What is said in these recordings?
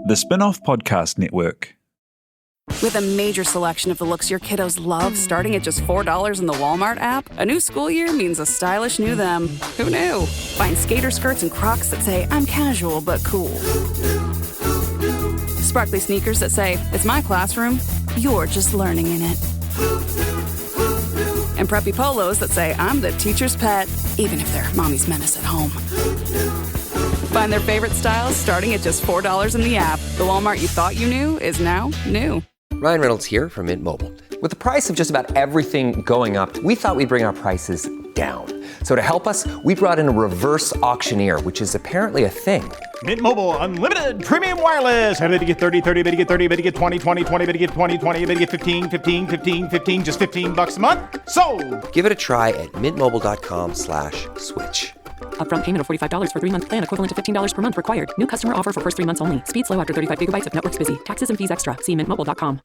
The Spin-off Podcast Network. With a major selection of the looks your kiddos love starting at just $4 in the Walmart app, a new school year means a stylish new them. Who knew? Find skater skirts and Crocs that say, I'm casual but cool. Sparkly sneakers that say, it's my classroom, you're just learning in it. And preppy polos that say, I'm the teacher's pet, even if they're mommy's menace at home. Find their favorite styles starting at just $4 in the app. The Walmart you thought you knew is now new. Ryan Reynolds here from Mint Mobile. With the price of just about everything going up, we thought we'd bring our prices down. So to help us, we brought in a reverse auctioneer, which is apparently a thing. Mint Mobile Unlimited Premium Wireless. How to get 30, 30, bit to get 30, bit to get 20, 20, 20, bit to get 20, 20, bit to get 15, 15, 15, 15, just $15 a month? Sold! Give it a try at mintmobile.com/switch. Upfront payment of $45 for 3-month plan equivalent to $15 per month required. New customer offer for first 3 months only. Speed slow after 35 gigabytes if network's busy. Taxes and fees extra. See mintmobile.com.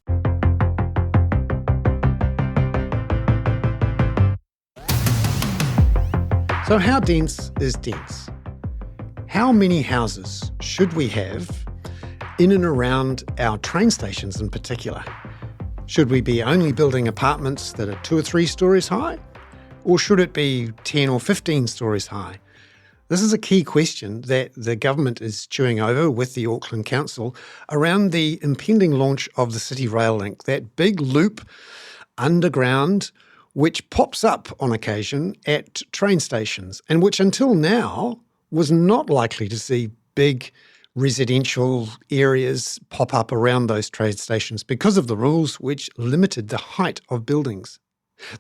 So how dense is dense? How many houses should we have in and around our train stations in particular? Should we be only building apartments that are 2 or 3 stories high? Or should it be 10 or 15 stories high? This is a key question that the government is chewing over with the Auckland Council around the impending launch of the City Rail Link, that big loop underground which pops up on occasion at train stations and which until now was not likely to see big residential areas pop up around those train stations because of the rules which limited the height of buildings.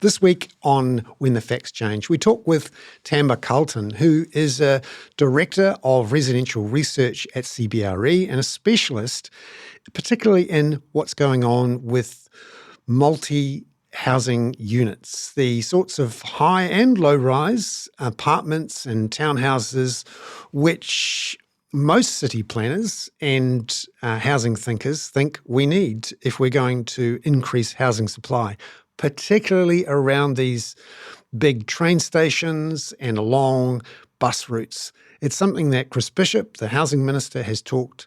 This week on When the Facts Change, we talk with Tamba Carleton, who is a Director of Residential Research at CBRE and a specialist, particularly in what's going on with multi-housing units, the sorts of high and low-rise apartments and townhouses which most city planners and housing thinkers think we need if we're going to increase housing supply, particularly around these big train stations and along bus routes. It's something that Chris Bishop, the Housing Minister, has talked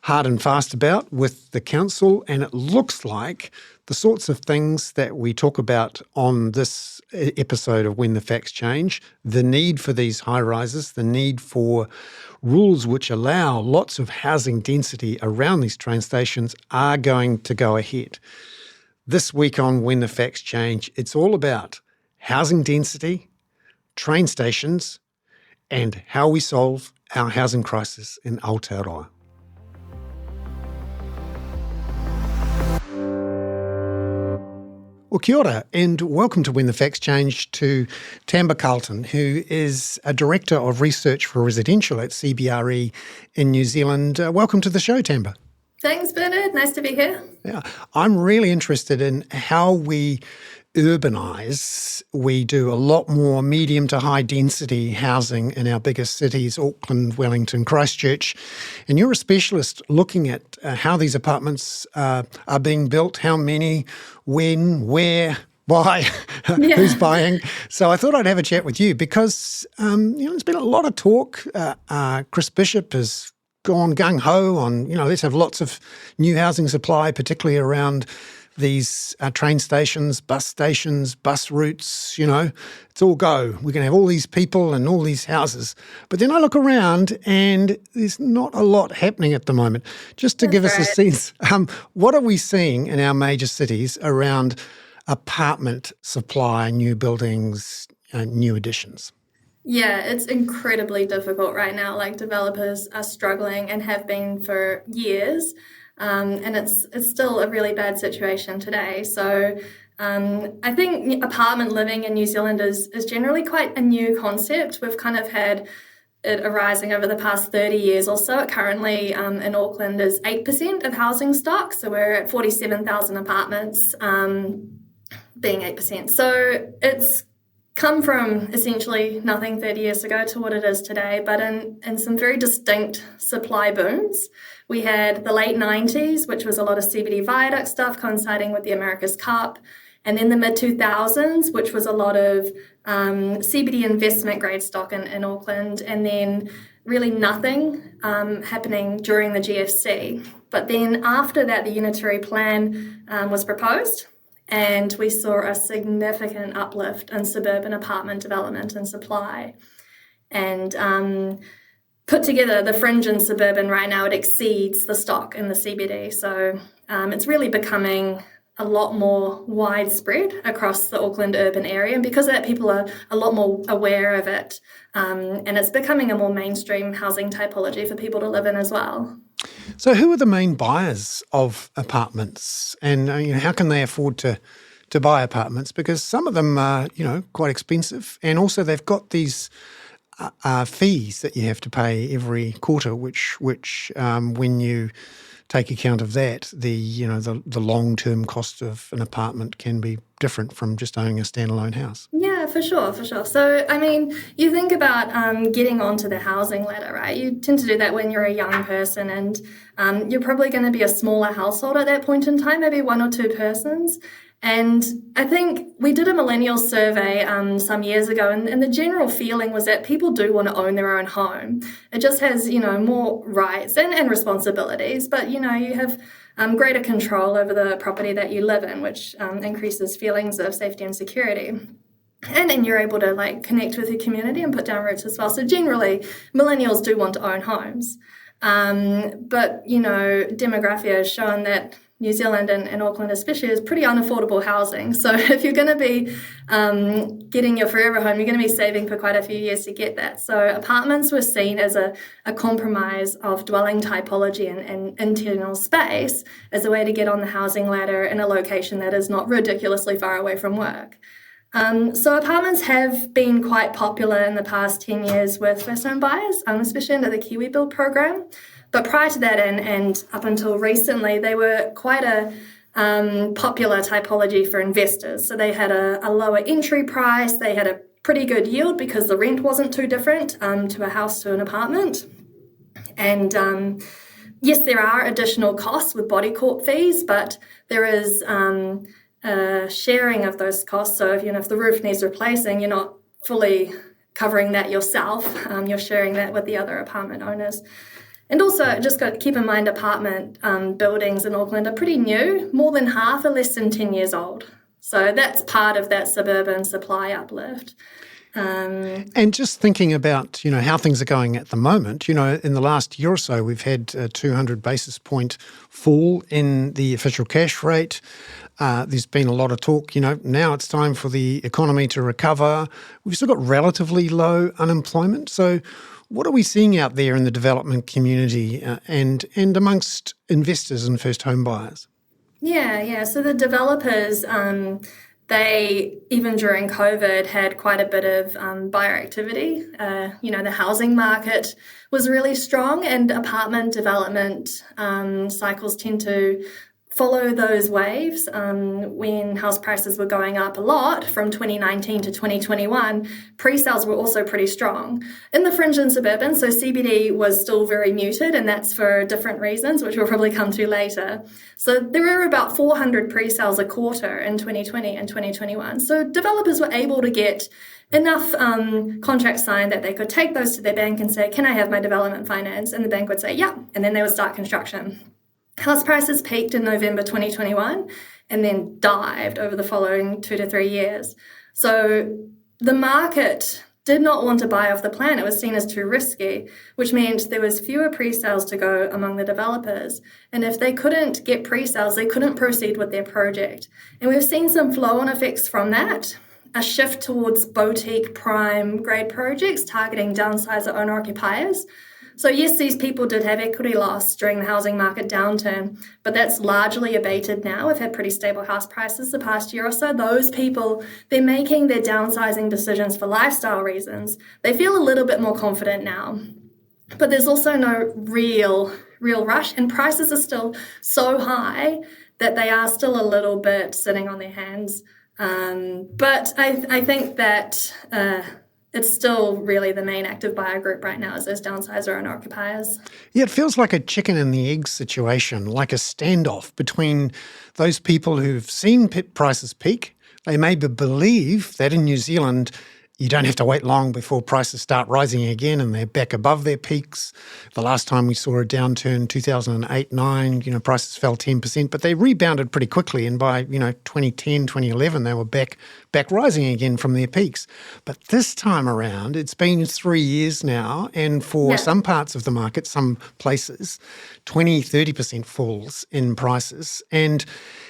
hard and fast about with the Council, and it looks like the sorts of things that we talk about on this episode of When the Facts Change, the need for these high-rises, the need for rules which allow lots of housing density around these train stations are going to go ahead. This week on When the Facts Change, it's all about housing density, train stations, and how we solve our housing crisis in Aotearoa. Well, kia ora, and welcome to When the Facts Change to Tamba Carleton, who is a Director of Research for Residential at CBRE in New Zealand. Welcome to the show, Tamba. Thanks, Bernard. Nice to be here. Yeah, I'm really interested in how we urbanise. We do a lot more medium to high density housing in our biggest cities, Auckland, Wellington, Christchurch. And you're a specialist looking at how these apartments are being built, how many, when, where, why, who's buying. So I thought I'd have a chat with you because, there's been a lot of talk. Chris Bishop has gone gung-ho on, let's have lots of new housing supply, particularly around these train stations, bus routes, it's all go. We're going to have all these people and all these houses. But then I look around and there's not a lot happening at the moment. Just to give us a sense, what are we seeing in our major cities around apartment supply, new buildings, new additions? Yeah, it's incredibly difficult right now. Like, developers are struggling and have been for years. And it's still a really bad situation today. So I think apartment living in New Zealand is generally quite a new concept. We've kind of had it arising over the past 30 years or so. It currently in Auckland is 8% of housing stock. So we're at 47,000 apartments, being 8%. So it's come from essentially nothing 30 years ago to what it is today, but in some very distinct supply booms. We had the late 90s, which was a lot of CBD viaduct stuff coinciding with the America's Cup, and then the mid-2000s, which was a lot of CBD investment grade stock in Auckland, and then really nothing happening during the GFC. But then after that, the unitary plan was proposed, and we saw a significant uplift in suburban apartment development and supply. And put together, the fringe in suburban right now, it exceeds the stock in the CBD. So it's really becoming a lot more widespread across the Auckland urban area. And because of that, people are a lot more aware of it. And it's becoming a more mainstream housing typology for people to live in as well. So who are the main buyers of apartments, and how can they afford to buy apartments? Because some of them are, quite expensive, and also they've got these fees that you have to pay every quarter, which when you take account of that, the long-term cost of an apartment can be different from just owning a standalone house. Yeah, for sure. So, you think about getting onto the housing ladder, right? You tend to do that when you're a young person, and you're probably going to be a smaller household at that point in time, maybe one or two persons. And I think we did a millennial survey some years ago, and the general feeling was that people do want to own their own home. It just has, more rights and responsibilities, but, you have greater control over the property that you live in, which increases feelings of safety and security. And then you're able to connect with your community and put down roots as well. So generally, millennials do want to own homes. But, demography has shown that New Zealand and Auckland especially is pretty unaffordable housing. So if you're going to be getting your forever home, you're going to be saving for quite a few years to get that. So apartments were seen as a compromise of dwelling typology and internal space as a way to get on the housing ladder in a location that is not ridiculously far away from work. So apartments have been quite popular in the past 10 years with first home buyers, especially under the Kiwi Build program. But prior to that and up until recently, they were quite a popular typology for investors. So they had a lower entry price. They had a pretty good yield because the rent wasn't too different to a house to an apartment. And yes, there are additional costs with body corp fees, but there is sharing of those costs. So if the roof needs replacing, you're not fully covering that yourself. You're sharing that with the other apartment owners. And also, just got to keep in mind, apartment buildings in Auckland are pretty new. More than half are less than 10 years old. So that's part of that suburban supply uplift. And just thinking about, how things are going at the moment, in the last year or so, we've had a 200 basis point fall in the official cash rate. There's been a lot of talk, now it's time for the economy to recover. We've still got relatively low unemployment. So what are we seeing out there in the development community and amongst investors and first home buyers? Yeah. So the developers, they, even during COVID, had quite a bit of buyer activity. The housing market was really strong, and apartment development cycles tend to follow those waves. When house prices were going up a lot from 2019 to 2021, pre-sales were also pretty strong. In the fringe and suburban, so CBD was still very muted, and that's for different reasons, which we'll probably come to later. So there were about 400 pre-sales a quarter in 2020 and 2021. So developers were able to get enough contracts signed that they could take those to their bank and say, can I have my development finance? And the bank would say, yeah, and then they would start construction. House prices peaked in November 2021 and then dived over the following 2 to 3 years. So the market did not want to buy off the plan. It was seen as too risky, which meant there was fewer pre-sales to go among the developers. And if they couldn't get pre-sales, they couldn't proceed with their project. And we've seen some flow-on effects from that, a shift towards boutique prime grade projects targeting downsizer owner-occupiers. So yes, these people did have equity loss during the housing market downturn, but that's largely abated now. We've had pretty stable house prices the past year or so. Those people, they're making their downsizing decisions for lifestyle reasons. They feel a little bit more confident now. But there's also no real rush, and prices are still so high that they are still a little bit sitting on their hands. But I think that it's still really the main active buyer group right now is those downsizer owner occupiers. Yeah, it feels like a chicken and the egg situation, like a standoff between those people who've seen prices peak. They maybe believe that in New Zealand You don't have to wait long before prices start rising again and they're back above their peaks. The last time we saw a downturn, 2008-9, prices fell 10%, but they rebounded pretty quickly. And by, 2010, 2011, they were back rising again from their peaks. But this time around, it's been 3 years now. And for some parts of the market, some places, 20, 30% falls in prices. And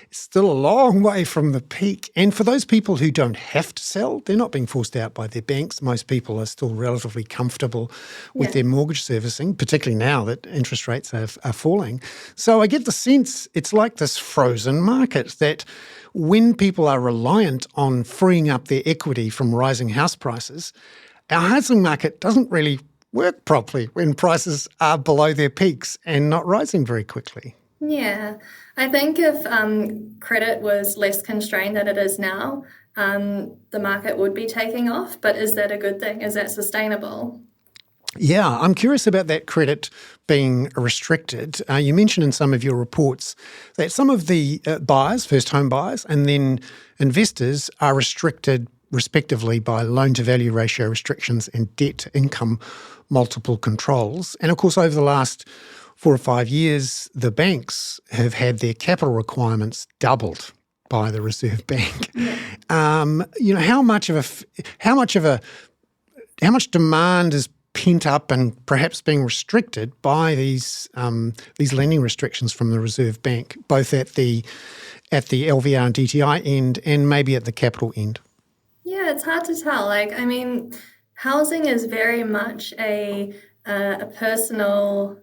it's still a long way from the peak. And for those people who don't have to sell, they're not being forced out by their banks. Most people are still relatively comfortable with their mortgage servicing, particularly now that interest rates are falling. So I get the sense it's like this frozen market that when people are reliant on freeing up their equity from rising house prices, our housing market doesn't really work properly when prices are below their peaks and not rising very quickly. Yeah, I think if credit was less constrained than it is now, the market would be taking off. But is that a good thing? Is that sustainable? Yeah, I'm curious about that credit being restricted. You mentioned in some of your reports that some of the buyers, first home buyers, and then investors are restricted respectively by loan-to-value ratio restrictions and debt-to-income multiple controls. And of course, over the last 4 or 5 years, the banks have had their capital requirements doubled by the Reserve Bank. How much demand is pent up and perhaps being restricted by these lending restrictions from the Reserve Bank, both at the LVR and DTI end and maybe at the capital end? Yeah, it's hard to tell. Housing is very much a personal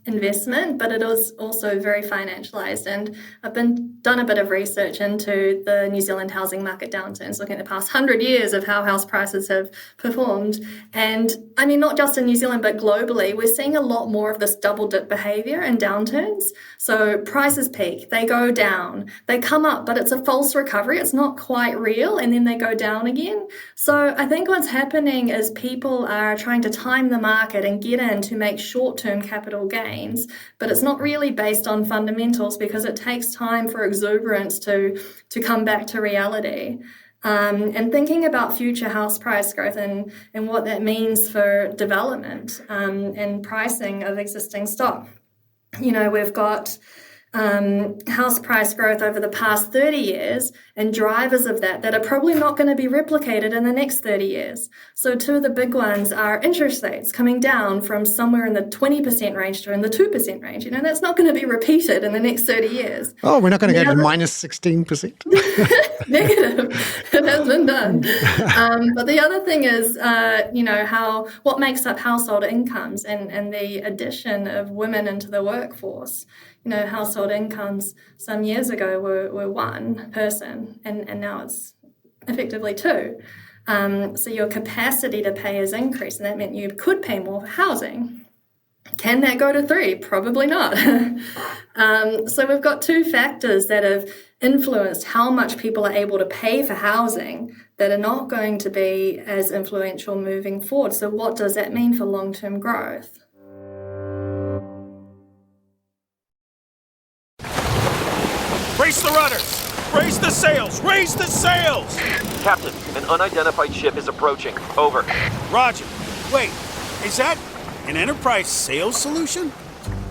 investment, but it is also very financialised. And I've done a bit of research into the New Zealand housing market downturns, looking at the past 100 years of how house prices have performed. And not just in New Zealand, but globally, we're seeing a lot more of this double dip behaviour in downturns. So prices peak, they go down, they come up, but it's a false recovery. It's not quite real. And then they go down again. So I think what's happening is people are trying to time the market and get in to make short-term capital gains, but it's not really based on fundamentals because it takes time for exuberance to come back to reality. And thinking about future house price growth and what that means for development and pricing of existing stock. We've got house price growth over the past 30 years and drivers of that are probably not going to be replicated in the next 30 years. So two of the big ones are interest rates coming down from somewhere in the 20% range to in the 2% range. That's not going to be repeated in the next 30 years. Oh, we're not going to go to minus 16%? Negative. It has been done. But the other thing is, what makes up household incomes and the addition of women into the workforce. Household incomes some years ago were one person and now it's effectively two. So your capacity to pay has increased and that meant you could pay more for housing. Can that go to 3? Probably not. So we've got two factors that have influenced how much people are able to pay for housing that are not going to be as influential moving forward. So what does that mean for long-term growth? Brace the rudders! Raise the sails! Raise the sails! Captain, an unidentified ship is approaching. Over. Roger. Wait, is that an enterprise sales solution?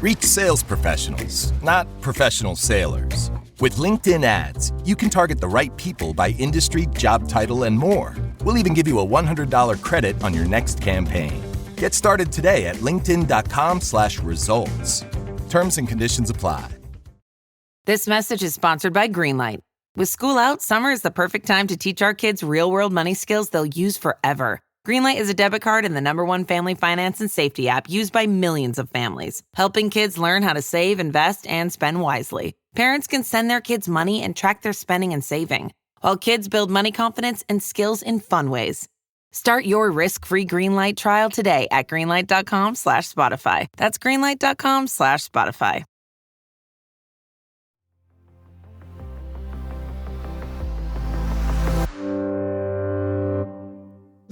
Reach sales professionals, not professional sailors. With LinkedIn ads, you can target the right people by industry, job title, and more. We'll even give you a $100 credit on your next campaign. Get started today at linkedin.com/results. Terms and conditions apply. This message is sponsored by Greenlight. With school out, summer is the perfect time to teach our kids real-world money skills they'll use forever. Greenlight is a debit card and the #1 family finance and safety app used by millions of families, helping kids learn how to save, invest, and spend wisely. Parents can send their kids money and track their spending and saving, while kids build money confidence and skills in fun ways. Start your risk-free Greenlight trial today at greenlight.com/Spotify. That's greenlight.com/Spotify.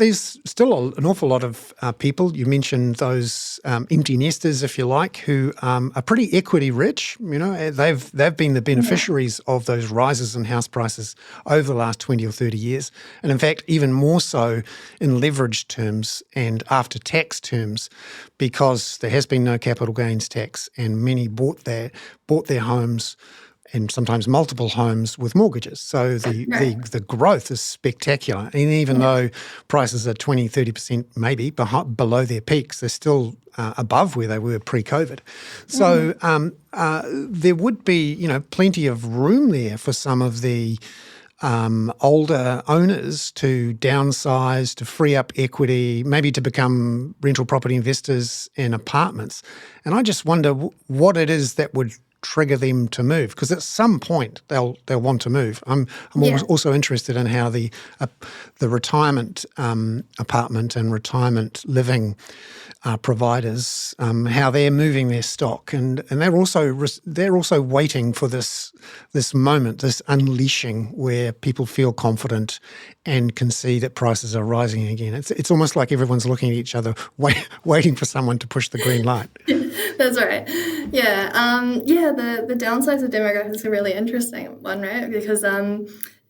there's still an awful lot of people, you mentioned those empty nesters, if you like, who are pretty equity rich. You know, they've been the beneficiaries of those rises in house prices over the last 20 or 30 years. And in fact, even more so in leveraged terms and after tax terms, because there has been no capital gains tax and many bought their homes and sometimes multiple homes with mortgages. So the growth is spectacular. And even though prices are 20, 30% maybe below their peaks, they're still above where they were pre-COVID. So there would be, you know, plenty of room there for some of the older owners to downsize, to free up equity, maybe to become rental property investors in apartments. And I just wonder what it is that would trigger them to move, because at some point they'll want to move. I'm also interested in how the retirement apartment and retirement living providers, how they're moving their stock, and they're also waiting for this moment, this unleashing where people feel confident and can see that prices are rising again. It's almost like everyone's looking at each other, waiting for someone to push the green light. That's right. Yeah. The downsides of demographics is a really interesting one, right? Because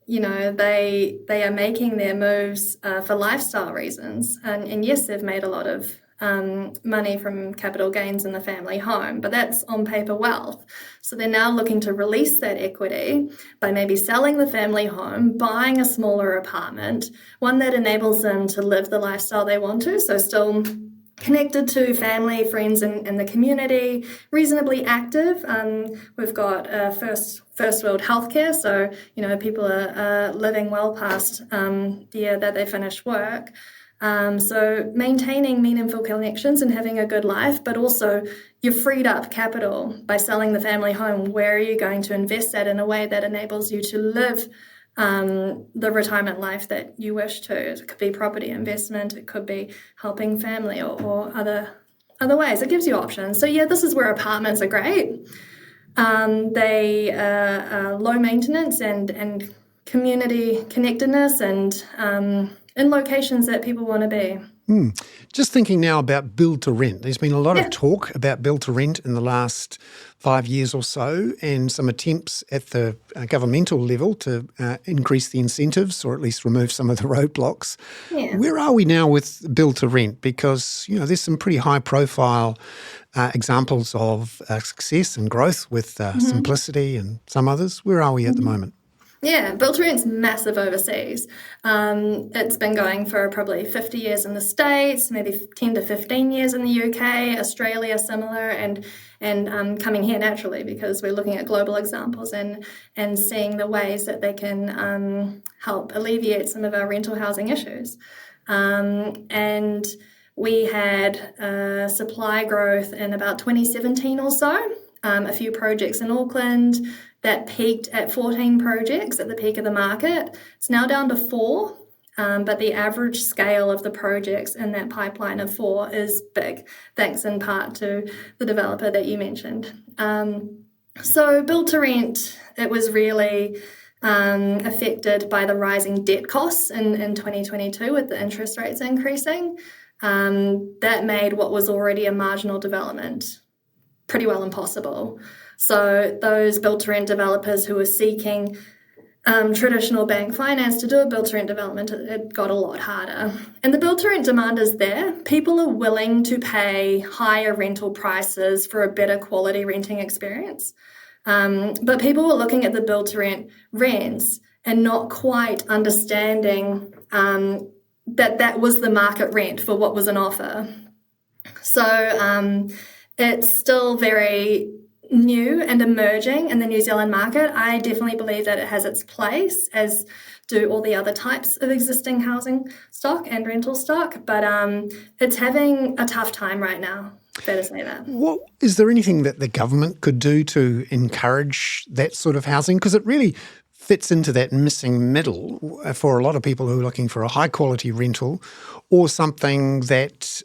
you know, they are making their moves for lifestyle reasons, and yes, they've made a lot of money from capital gains in the family home, but that's on paper wealth. So they're now looking to release that equity by maybe selling the family home, buying a smaller apartment, one that enables them to live the lifestyle they want to, so still connected to family, friends, and the community, reasonably active. We've got first world healthcare, so you know people are living well past the year that they finish work. So maintaining meaningful connections and having a good life, but also you've freed up capital by selling the family home. Where are you going to invest that in a way that enables you to live the retirement life that you wish to? It could be property investment, it could be helping family or other ways. It gives you options. So yeah, this is where apartments are great. They are low maintenance and community connectedness and in locations that people want to be. Just thinking now about build to rent. There's been a lot of talk about build to rent in the last 5 years or so, and some attempts at the governmental level to increase the incentives or at least remove some of the roadblocks. Yeah. Where are we now with build to rent? Because, you know, there's some pretty high profile examples of success and growth with Simplicity and some others. Where are we at the moment? Yeah, build to rent's massive overseas. It's been going for probably 50 years in the States, maybe 10 to 15 years in the UK, Australia similar, and coming here naturally because we're looking at global examples and seeing the ways that they can help alleviate some of our rental housing issues. And we had supply growth in about 2017 or so, a few projects in Auckland that peaked at 14 projects at the peak of the market. It's now down to 4, but the average scale of the projects in that pipeline of 4 is big, thanks in part to the developer that you mentioned. So build to rent, it was really affected by the rising debt costs in 2022 with the interest rates increasing. That made what was already a marginal development pretty well impossible. So those build-to-rent developers who were seeking traditional bank finance to do a build-to-rent development, it got a lot harder. And the build-to-rent demand is there. People are willing to pay higher rental prices for a better quality renting experience. But people were looking at the build-to-rent rents and not quite understanding that was the market rent for what was an offer. So it's still very new and emerging in the New Zealand market. I definitely believe that it has its place, as do all the other types of existing housing stock and rental stock, but it's having a tough time right now. Fair to say that. Well, is there anything that the government could do to encourage that sort of housing? Because it really fits into that missing middle for a lot of people who are looking for a high quality rental or something that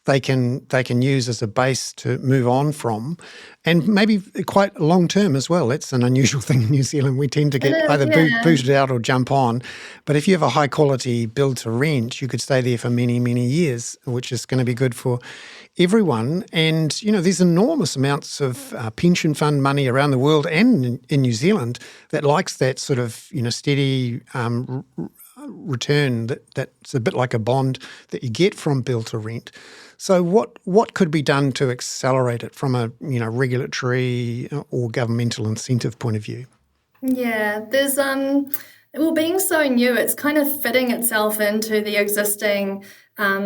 they can use as a base to move on from, and maybe quite long term as well. That's an unusual thing in New Zealand. We tend to get either booted out or jump on. But if you have a high quality build to rent, you could stay there for many, many years, which is going to be good for everyone. And, there's enormous amounts of pension fund money around the world and in New Zealand that likes that sort of, steady return that's a bit like a bond that you get from build to rent. So what could be done to accelerate it from a regulatory or governmental incentive point of view? Yeah, there's being so new, it's kind of fitting itself into the existing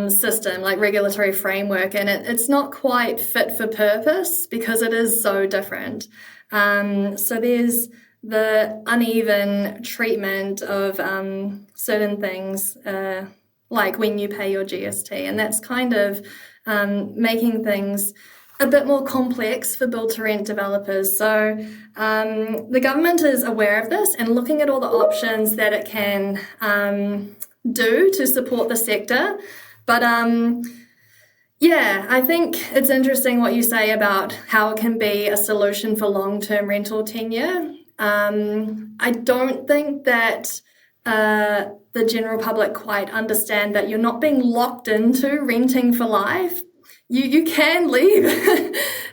system, like regulatory framework, and it's not quite fit for purpose because it is so different. So there's the uneven treatment of certain things, like when you pay your GST, and that's kind of making things a bit more complex for build-to-rent developers. So the government is aware of this and looking at all the options that it can do to support the sector. But I think it's interesting what you say about how it can be a solution for long-term rental tenure. I don't think that the general public quite understand that you're not being locked into renting for life. You can leave.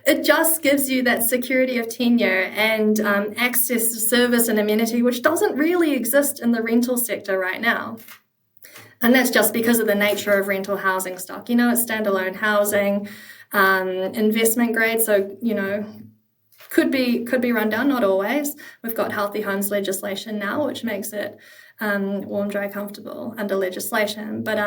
It just gives you that security of tenure and access to service and amenity, which doesn't really exist in the rental sector right now. And that's just because of the nature of rental housing stock. It's standalone housing, investment grade, so, could be run down, not always. We've got healthy homes legislation now, which makes it warm, dry, comfortable under legislation. But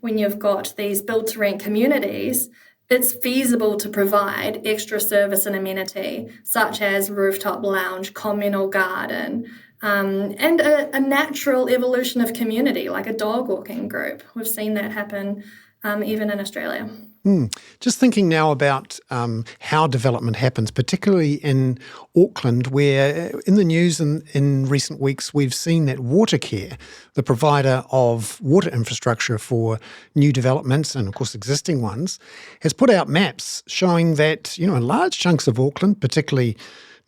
when you've got these build-to-rent communities, it's feasible to provide extra service and amenity, such as rooftop lounge, communal garden, and a natural evolution of community, like a dog walking group. We've seen that happen even in Australia. Just thinking now about how development happens, particularly in Auckland, where in the news in recent weeks we've seen that Watercare, the provider of water infrastructure for new developments and, of course, existing ones, has put out maps showing that, in large chunks of Auckland, particularly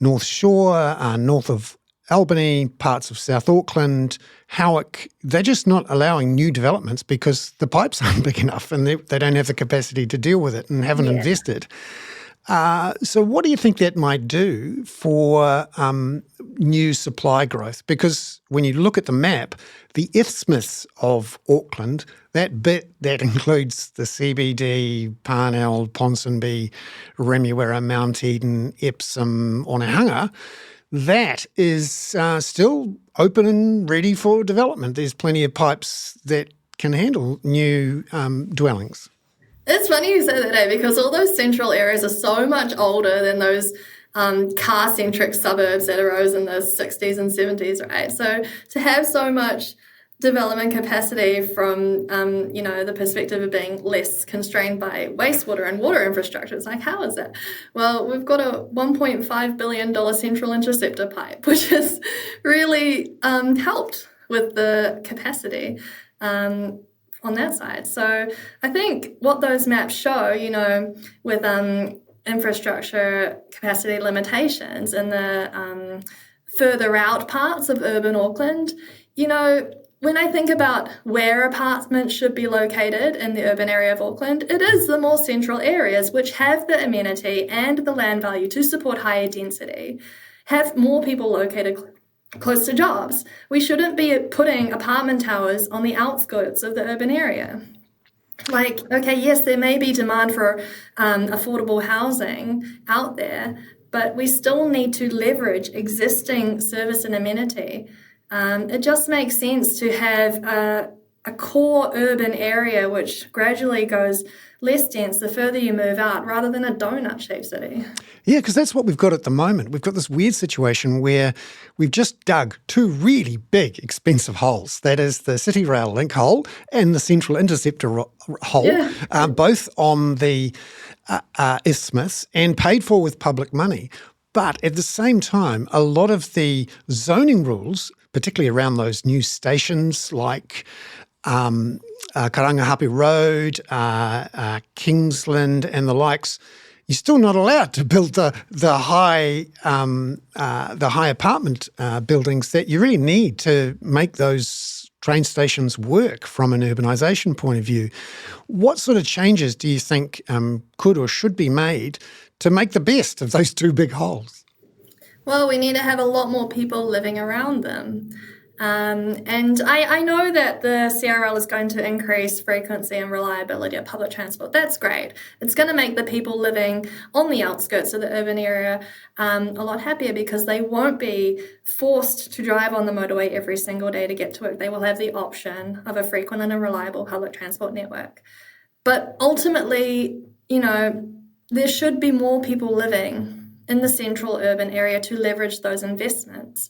North Shore, north of Albany, parts of South Auckland, Howick, they're just not allowing new developments because the pipes aren't big enough and they don't have the capacity to deal with it and haven't invested. So what do you think that might do for new supply growth? Because when you look at the map, the isthmus of Auckland, that bit that includes the CBD, Parnell, Ponsonby, Remuera, Mount Eden, Epsom, Onehunga, that is still open and ready for development. There's plenty of pipes that can handle new dwellings. It's funny you say that, because all those central areas are so much older than those car-centric suburbs that arose in the 60s and 70s, right? So to have so much development capacity from, the perspective of being less constrained by wastewater and water infrastructure. It's like, how is that? Well, we've got a $1.5 billion central interceptor pipe, which has really helped with the capacity on that side. So I think what those maps show, with infrastructure capacity limitations in the further out parts of urban Auckland, when I think about where apartments should be located in the urban area of Auckland, it is the more central areas which have the amenity and the land value to support higher density, have more people located close to jobs. We shouldn't be putting apartment towers on the outskirts of the urban area. Like, okay, yes, there may be demand for affordable housing out there, but we still need to leverage existing service and amenity. It just makes sense to have a core urban area which gradually goes less dense the further you move out, rather than a donut-shaped city. Yeah, because that's what we've got at the moment. We've got this weird situation where we've just dug two really big, expensive holes. That is the City Rail Link hole and the Central Interceptor hole, both on the isthmus and paid for with public money. But at the same time, a lot of the zoning rules, particularly around those new stations like Karangahape Road, Kingsland and the likes, you're still not allowed to build the high apartment buildings that you really need to make those train stations work from an urbanisation point of view. What sort of changes do you think could or should be made to make the best of those two big holes? Well, we need to have a lot more people living around them. And I know that the CRL is going to increase frequency and reliability of public transport. That's great. It's going to make the people living on the outskirts of the urban area a lot happier because they won't be forced to drive on the motorway every single day to get to work. They will have the option of a frequent and a reliable public transport network. But ultimately, there should be more people living in the central urban area to leverage those investments.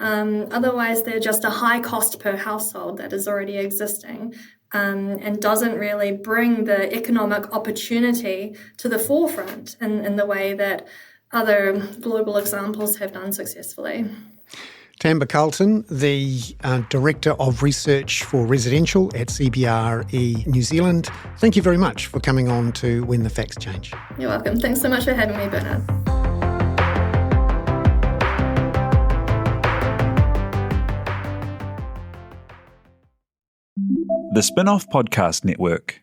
Otherwise, they're just a high cost per household that is already existing and doesn't really bring the economic opportunity to the forefront in the way that other global examples have done successfully. Tamba Carleton, the Director of Research for Residential at CBRE New Zealand, thank you very much for coming on to When the Facts Change. You're welcome. Thanks so much for having me, Bernard. The Spin-off Podcast Network.